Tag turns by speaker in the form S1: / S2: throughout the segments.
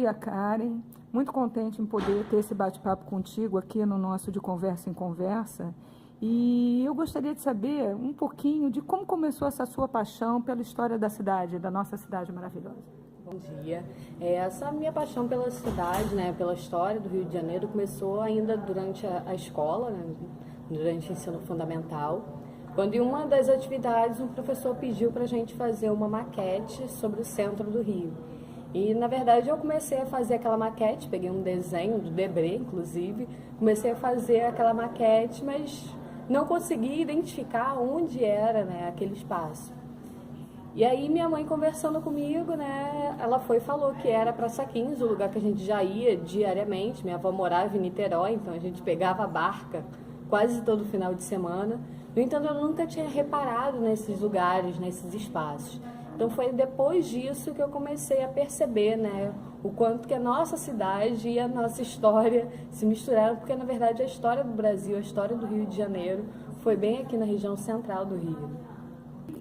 S1: dia, Karen. Muito contente em poder ter esse bate-papo contigo aqui no nosso De Conversa em Conversa. E eu gostaria de saber um pouquinho de como começou essa sua paixão pela história da cidade, da nossa cidade maravilhosa.
S2: Bom dia. Essa minha paixão pela cidade, né, pela história do Rio de Janeiro, começou ainda durante a escola, né, durante o ensino fundamental, quando em uma das atividades um professor pediu para a gente fazer uma maquete sobre o centro do Rio. E, na verdade, eu comecei a fazer aquela maquete, peguei um desenho do Debré, inclusive, comecei a fazer aquela maquete, mas não consegui identificar onde era, né, aquele espaço. E aí minha mãe conversando comigo, né, ela foi e falou que era Praça 15, o lugar que a gente já ia diariamente. Minha avó morava em Niterói, então a gente pegava a barca quase todo final de semana. No entanto, eu nunca tinha reparado nesses lugares, nesses espaços. Então foi depois disso que eu comecei a perceber, né, o quanto que a nossa cidade e a nossa história se misturaram, porque na verdade a história do Brasil, a história do Rio de Janeiro foi bem aqui na região central do Rio.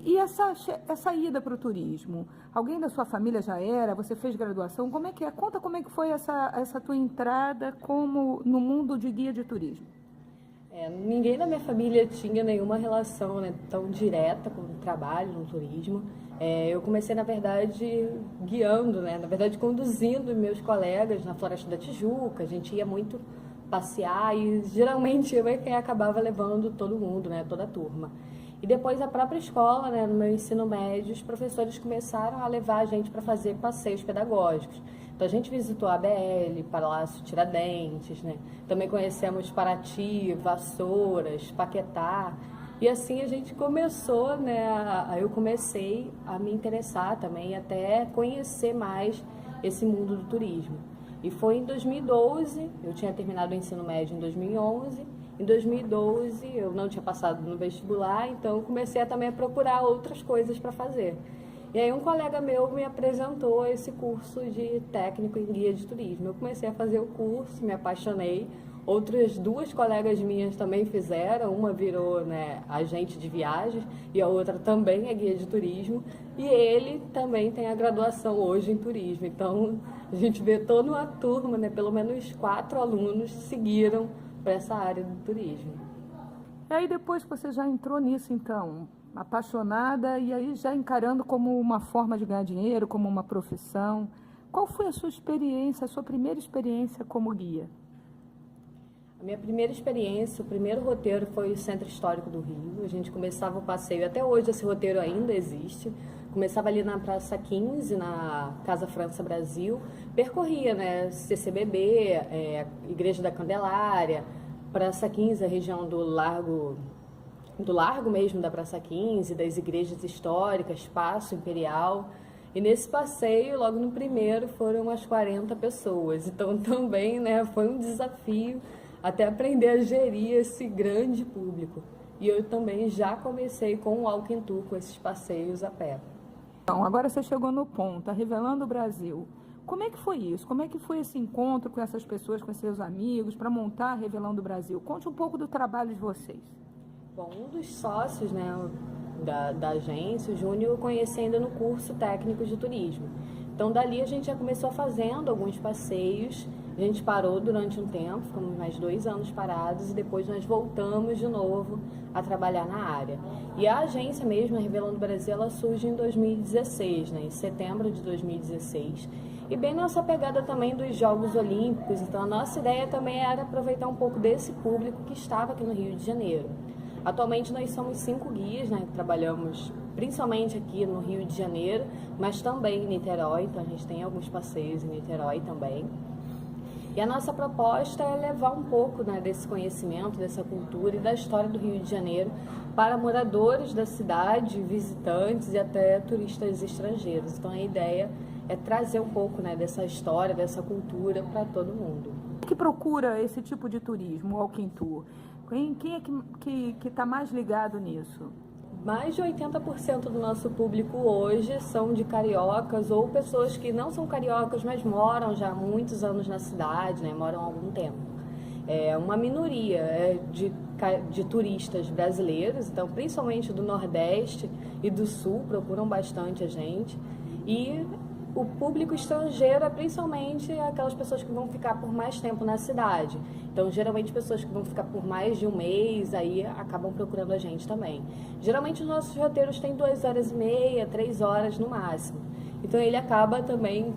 S1: E essa ida para o turismo? Alguém da sua família já era? Você fez graduação? Como é que é? Conta como é que foi essa tua entrada como no mundo de guia de turismo.
S2: Ninguém da minha família tinha nenhuma relação, né, tão direta com o trabalho no turismo. Eu comecei, na verdade, guiando, né, na verdade, conduzindo meus colegas na Floresta da Tijuca. A gente ia muito passear e geralmente eu é quem acabava levando todo mundo, né, toda a turma. E depois a própria escola, né, no meu ensino médio, os professores começaram a levar a gente para fazer passeios pedagógicos. Então a gente visitou a ABL, Palácio Tiradentes, né? Também conhecemos Paraty, Vassouras, Paquetá. E assim a gente começou, né? Eu comecei a me interessar também, até conhecer mais esse mundo do turismo. E foi em 2012, eu tinha terminado o ensino médio em 2011. Em 2012 eu não tinha passado no vestibular, então comecei também a procurar outras coisas para fazer. E aí um colega meu me apresentou esse curso de técnico em guia de turismo. Eu comecei a fazer o curso, me apaixonei. Outras duas colegas minhas também fizeram, uma virou, né, agente de viagens e a outra também é guia de turismo. E ele também tem a graduação hoje em turismo. Então a gente vê toda uma turma, né, pelo menos 4 alunos seguiram para essa área do turismo.
S1: E aí depois que você já entrou nisso, então, apaixonada e aí já encarando como uma forma de ganhar dinheiro, como uma profissão, qual foi a sua experiência, a sua primeira experiência como guia?
S2: A minha primeira experiência, o primeiro roteiro foi o Centro Histórico do Rio. A gente começava o passeio, até hoje esse roteiro ainda existe. Começava ali na Praça 15, na Casa França Brasil, percorria, né, CCBB, Igreja da Candelária, Praça 15, a região do largo mesmo da Praça 15, das igrejas históricas, Paço Imperial. E nesse passeio, logo no primeiro, foram umas 40 pessoas. Então também, né, foi um desafio até aprender a gerir esse grande público. E eu também já comecei com o Walking Tour, com esses passeios a pé.
S1: Então, agora você chegou no ponto, Revelando o Brasil. Como é que foi isso? Como é que foi esse encontro com essas pessoas, com seus amigos, para montar Revelando o Brasil? Conte um pouco do trabalho de vocês.
S2: Bom, um dos sócios, né, da agência, o Júnior, eu conheci ainda no curso técnico de turismo. Então, dali a gente já começou fazendo alguns passeios. A gente parou durante um tempo, ficamos mais 2 anos parados e depois nós voltamos de novo a trabalhar na área. E a agência mesmo, a Revelando o Brasil, ela surge em 2016, né, em setembro de 2016. E bem nossa pegada também dos Jogos Olímpicos, então a nossa ideia também era aproveitar um pouco desse público que estava aqui no Rio de Janeiro. Atualmente nós somos 5 guias, né, que trabalhamos principalmente aqui no Rio de Janeiro, mas também em Niterói, então a gente tem alguns passeios em Niterói também. E a nossa proposta é levar um pouco, né, desse conhecimento, dessa cultura e da história do Rio de Janeiro para moradores da cidade, visitantes e até turistas estrangeiros. Então a ideia é trazer um pouco, né, dessa história, dessa cultura para todo mundo.
S1: Que procura esse tipo de turismo, Walking Tour? Quem é que está mais ligado nisso?
S2: Mais de 80% do nosso público hoje são de cariocas ou pessoas que não são cariocas, mas moram já há muitos anos na cidade, né? Moram há algum tempo. É uma minoria de turistas brasileiros, então principalmente do Nordeste e do Sul procuram bastante a gente. E o público estrangeiro é principalmente aquelas pessoas que vão ficar por mais tempo na cidade. Então, geralmente, pessoas que vão ficar por mais de um mês, aí acabam procurando a gente também. Geralmente, os nossos roteiros têm 2h30, 3 horas no máximo. Então, ele acaba também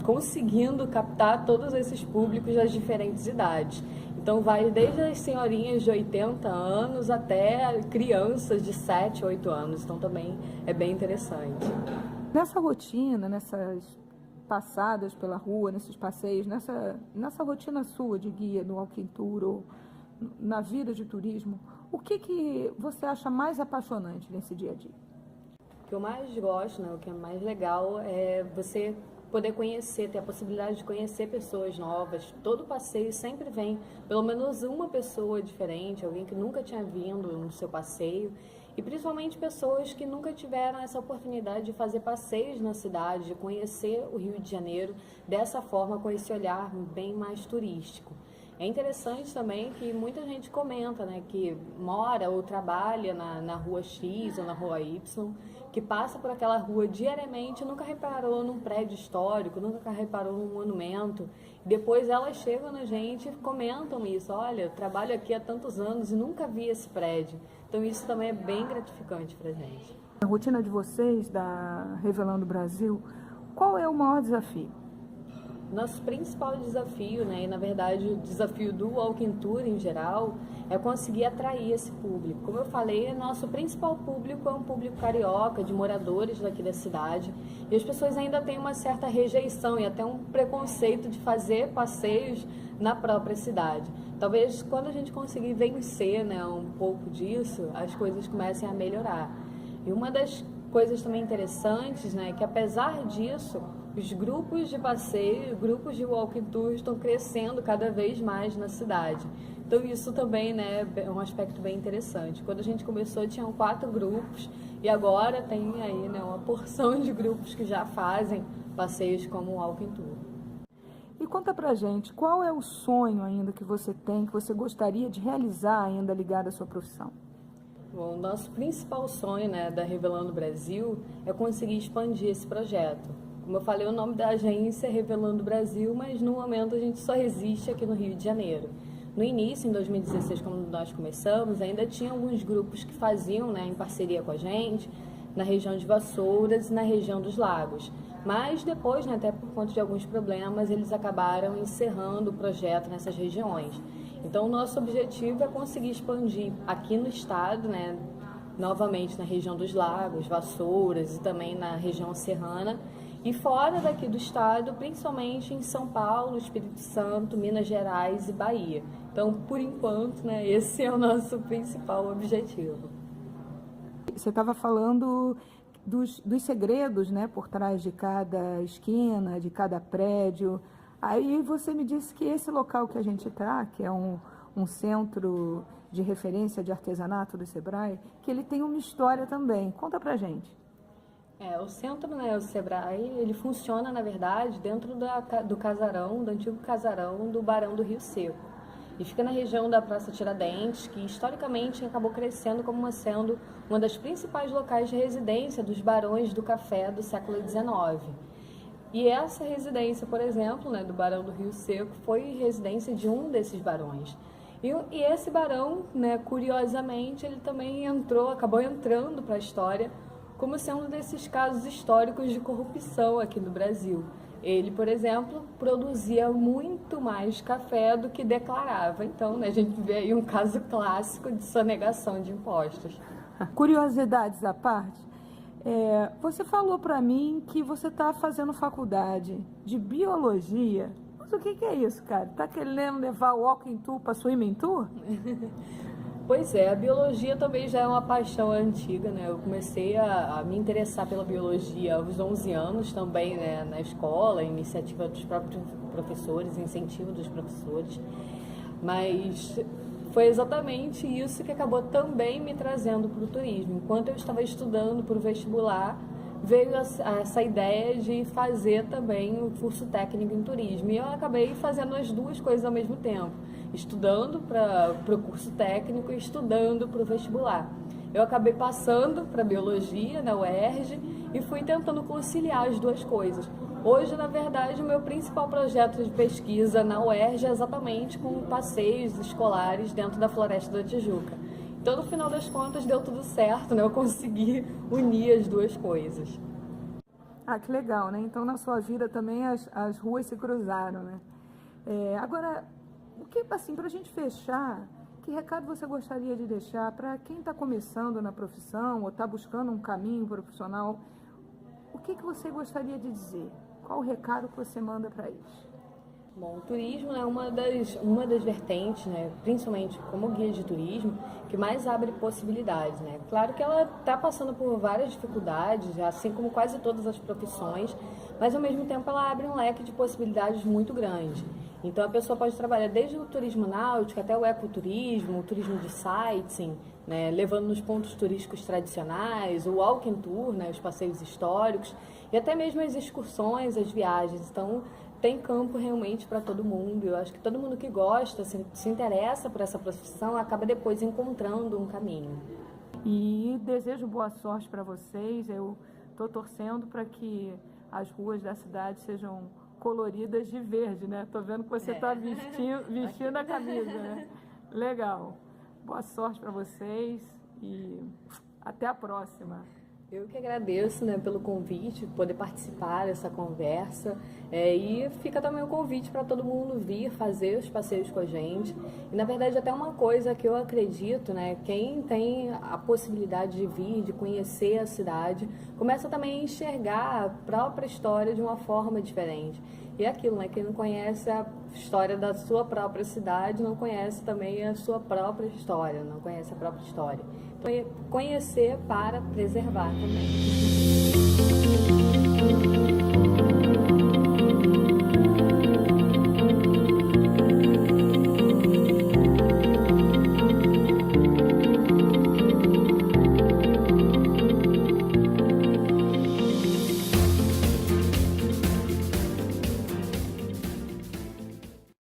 S2: conseguindo captar todos esses públicos das diferentes idades. Então, vai desde as senhorinhas de 80 anos até crianças de 7, 8 anos. Então, também é bem interessante.
S1: Nessa rotina, nessas passadas pela rua, nesses passeios, nessa rotina sua de guia no Walking Tour ou na vida de turismo, o que você acha mais apaixonante nesse dia a dia?
S2: O que eu mais gosto, né, o que é mais legal é você poder conhecer, ter a possibilidade de conhecer pessoas novas. Todo passeio sempre vem pelo menos uma pessoa diferente, alguém que nunca tinha vindo no seu passeio. E principalmente pessoas que nunca tiveram essa oportunidade de fazer passeios na cidade, de conhecer o Rio de Janeiro dessa forma, com esse olhar bem mais turístico. É interessante também que muita gente comenta, né, que mora ou trabalha na rua X ou na rua Y, que passa por aquela rua diariamente, nunca reparou num prédio histórico, nunca reparou num monumento. Depois elas chegam na gente e comentam isso: olha, eu trabalho aqui há tantos anos e nunca vi esse prédio. Então isso também é bem gratificante para a gente.
S1: Na rotina de vocês, da Revelando Brasil, qual é o maior desafio?
S2: Nosso principal desafio, né, e na verdade o desafio do Walking Tour em geral, é conseguir atrair esse público. Como eu falei, nosso principal público é um público carioca, de moradores daqui da cidade, e as pessoas ainda têm uma certa rejeição e até um preconceito de fazer passeios na própria cidade. Talvez quando a gente conseguir vencer, né, um pouco disso, as coisas comecem a melhorar. E uma das coisas também interessantes, né, é que apesar disso, os grupos de passeio, grupos de walking tour estão crescendo cada vez mais na cidade. Então isso também, né, é um aspecto bem interessante. Quando a gente começou tinham 4 grupos e agora tem aí, né, uma porção de grupos que já fazem passeios como o walking tour.
S1: E conta pra gente, qual é o sonho ainda que você tem, que você gostaria de realizar ainda ligado à sua profissão?
S2: Bom, o nosso principal sonho, né, da Revelando Brasil é conseguir expandir esse projeto. Como eu falei, o nome da agência é Revelando Brasil, mas no momento a gente só existe aqui no Rio de Janeiro. No início, em 2016, quando nós começamos, ainda tinha alguns grupos que faziam, né, em parceria com a gente, na região de Vassouras e na região dos Lagos. Mas depois, né, até por conta de alguns problemas, eles acabaram encerrando o projeto nessas regiões. Então, o nosso objetivo é conseguir expandir aqui no estado, né, novamente na região dos Lagos, Vassouras e também na região serrana, e fora daqui do estado, principalmente em São Paulo, Espírito Santo, Minas Gerais e Bahia. Então, por enquanto, né, esse é o nosso principal objetivo.
S1: Você estava falando dos segredos, né, por trás de cada esquina, de cada prédio. Aí você me disse que esse local que a gente está, que é um centro de referência de artesanato do Sebrae, que ele tem uma história também. Conta pra gente.
S2: O centro, né, o Sebrae, ele funciona, na verdade, dentro do casarão, do antigo casarão do Barão do Rio Seco. E fica na região da Praça Tiradentes, que historicamente acabou crescendo como sendo uma das principais locais de residência dos barões do café do século XIX. E essa residência, por exemplo, né, do Barão do Rio Seco, foi residência de um desses barões. E esse barão, né, curiosamente, ele também acabou entrando para a história como sendo um desses casos históricos de corrupção aqui no Brasil. Ele, por exemplo, produzia muito mais café do que declarava. Então, né, a gente vê aí um caso clássico de sonegação de impostos.
S1: Curiosidades à parte, você falou para mim que você está fazendo faculdade de biologia. Mas o que é isso, cara? Está querendo levar o walking tour para swimming tour?
S2: Pois é, a biologia também já é uma paixão antiga, né? Eu comecei a me interessar pela biologia aos 11 anos também, né, na escola, iniciativa dos próprios professores, incentivo dos professores. Mas foi exatamente isso que acabou também me trazendo para o turismo. Enquanto eu estava estudando para o vestibular, veio essa ideia de fazer também o curso técnico em turismo. E eu acabei fazendo as duas coisas ao mesmo tempo, estudando para o curso técnico e estudando para o vestibular. Eu acabei passando para biologia na UERJ e fui tentando conciliar as duas coisas. Hoje, na verdade, o meu principal projeto de pesquisa na UERJ é exatamente com passeios escolares dentro da Floresta da Tijuca. Então, no final das contas, deu tudo certo, né? Eu consegui unir as duas coisas.
S1: Ah, que legal, né? Então, na sua vida também as ruas se cruzaram, né? Agora, o que, assim, para a gente fechar, que recado você gostaria de deixar para quem está começando na profissão ou está buscando um caminho profissional? O que você gostaria de dizer? Qual o recado que você manda para eles?
S2: Bom, o turismo é uma das vertentes, né, principalmente como guia de turismo, que mais abre possibilidades, né? Claro que ela está passando por várias dificuldades, assim como quase todas as profissões, mas ao mesmo tempo ela abre um leque de possibilidades muito grande. Então a pessoa pode trabalhar desde o turismo náutico até o ecoturismo, o turismo de sightseeing, né, levando nos pontos turísticos tradicionais, o walking tour, né, os passeios históricos e até mesmo as excursões, as viagens. Então tem campo realmente para todo mundo. Eu acho que todo mundo que gosta, se interessa por essa profissão, acaba depois encontrando um caminho.
S1: E desejo boa sorte para vocês. Eu estou torcendo para que as ruas da cidade sejam coloridas de verde, né? Tô vendo que você está vestindo a camisa, né? Legal. Boa sorte para vocês e até a próxima.
S2: Eu que agradeço, né, pelo convite, poder participar dessa conversa, e fica também o convite para todo mundo vir fazer os passeios com a gente. E na verdade até uma coisa que eu acredito, né, quem tem a possibilidade de vir, de conhecer a cidade, começa também a enxergar a própria história de uma forma diferente. E é aquilo, né, quem não conhece a história da sua própria cidade, não conhece também a sua própria história, não conhece a própria história. Então, conhecer para preservar também.